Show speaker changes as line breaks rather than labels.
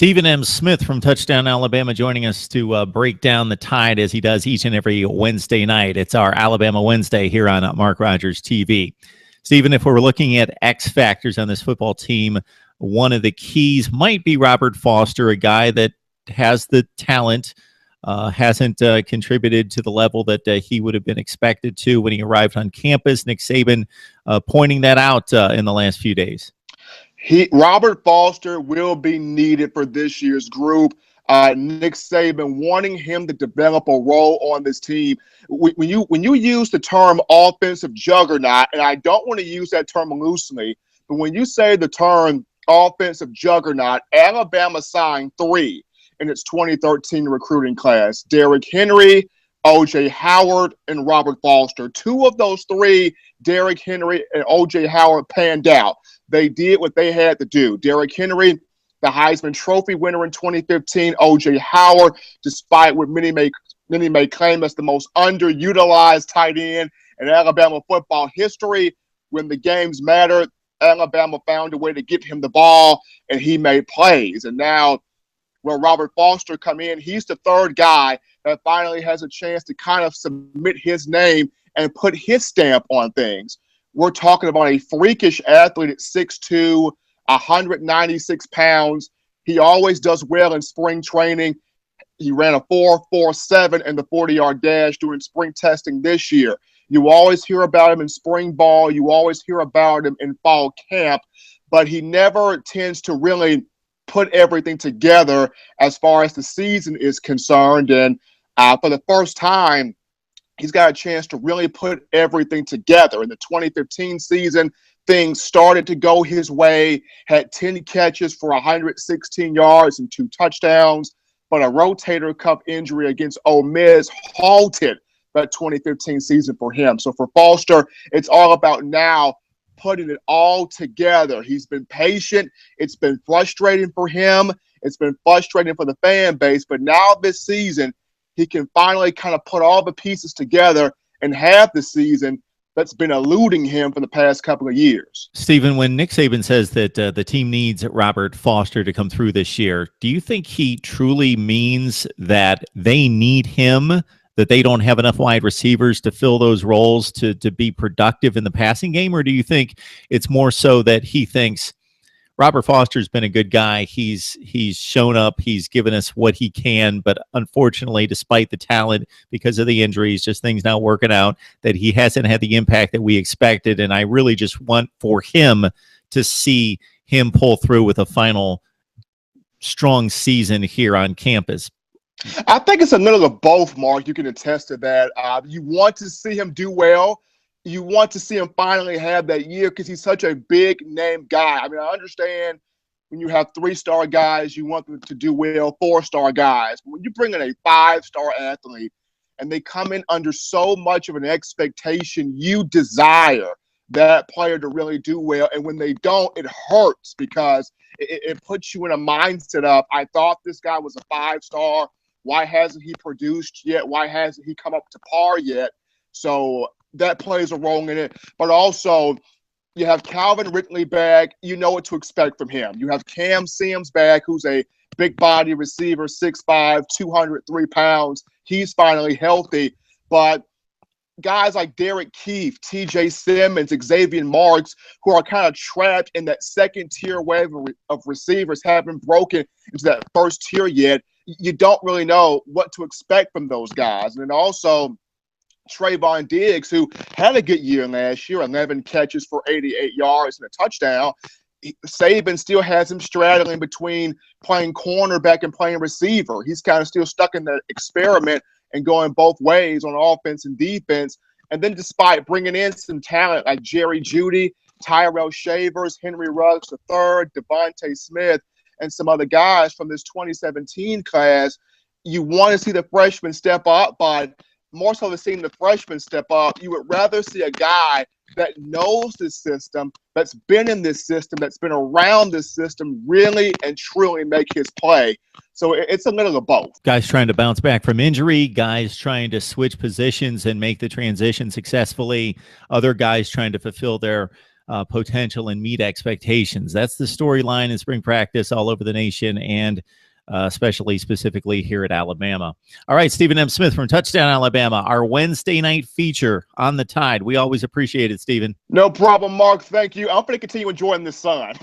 Stephen M. Smith from Touchdown Alabama joining us to break down the Tide as he does each and every Wednesday night. It's our Alabama Wednesday here on Mark Rogers TV. Stephen, if we're looking at X factors on this football team, one of the keys might be Robert Foster, a guy that has the talent, hasn't contributed to the level that he would have been expected to when he arrived on campus. Nick Saban pointing that out in the last few days.
Robert Foster will be needed for this year's group. Nick Saban wanting him to develop a role on this team. When you use the term offensive juggernaut, and I don't want to use that term loosely, but when you say the term offensive juggernaut, Alabama signed 3 in its 2013 recruiting class: Derrick Henry, O.J. Howard, and Robert Foster. 2 of those 3, Derrick Henry and O.J. Howard, panned out. They did what they had to do. Derrick Henry, the Heisman Trophy winner in 2015. O.J. Howard, despite what many may claim as the most underutilized tight end in Alabama football history, when the games mattered, Alabama found a way to get him the ball, and he made plays. And now, when Robert Foster come in, he's the 3rd guy that finally has a chance to kind of submit his name and put his stamp on things. We're talking about a freakish athlete at 6'2", 196 pounds. He always does well in spring training. He ran a 4.47 in the 40-yard dash during spring testing this year. You always hear about him in spring ball. You always hear about him in fall camp, but he never tends to really put everything together as far as the season is concerned. And for the first time, he's got a chance to really put everything together. In the 2015 season, things started to go his way, had 10 catches for 116 yards and 2 touchdowns, but a rotator cuff injury against Ole Miss halted that 2015 season for him. So for Foster, it's all about now putting it all together. He's been patient. It's been frustrating for him. It's been frustrating for the fan base, but now this season, he can finally kind of put all the pieces together and have the season that's been eluding him for the past couple of years.
Stephen, when Nick Saban says that the team needs Robert Foster to come through this year, do you think he truly means that they need him, that they don't have enough wide receivers to fill those roles to be productive in the passing game? Or do you think it's more so that he thinks Robert Foster's been a good guy. He's shown up. He's given us what he can. But unfortunately, despite the talent, because of the injuries, just things not working out, that he hasn't had the impact that we expected. And I really just want for him to see him pull through with a final strong season here on campus.
I think it's a little of both, Mark. You can attest to that. You want to see him do well. You want to see him finally have that year because he's such a big-name guy. I mean, I understand when you have 3-star guys, you want them to do well, 4-star guys. But when you bring in a 5-star athlete and they come in under so much of an expectation, you desire that player to really do well. And when they don't, it hurts because it puts you in a mindset of, I thought this guy was a 5-star. Why hasn't he produced yet? Why hasn't he come up to par yet? So that plays a role in it. But also, you have Calvin Ridley back. You know what to expect from him. You have Cam Sims back, who's a big body receiver, 6'5", 203 pounds. He's finally healthy. But guys like Derek Keefe, TJ Simmons, Xavier Marks, who are kind of trapped in that second-tier wave of receivers, haven't broken into that first tier yet. You don't really know what to expect from those guys. And then also Trayvon Diggs, who had a good year last year, 11 catches for 88 yards and a touchdown. Saban still has him straddling between playing cornerback and playing receiver. He's kind of still stuck in that experiment and going both ways on offense and defense. And then despite bringing in some talent like Jerry Jeudy, Tyrell Shavers, Henry Ruggs III, Devontae Smith, and some other guys from this 2017 class, you want to see the freshmen step up, but more so than seeing the freshmen step up, you would rather see a guy that knows this system, that's been in this system, that's been around this system, really and truly make his play. So it's a little of both.
Guys trying to bounce back from injury, guys trying to switch positions and make the transition successfully, other guys trying to fulfill their potential and meet expectations. That's the storyline in spring practice all over the nation, and especially specifically here at Alabama. All right, Stephen M. Smith from Touchdown Alabama, our Wednesday night feature on the Tide. We always appreciate it, Stephen.
No problem, Mark. Thank you. I'm going to continue enjoying this sun.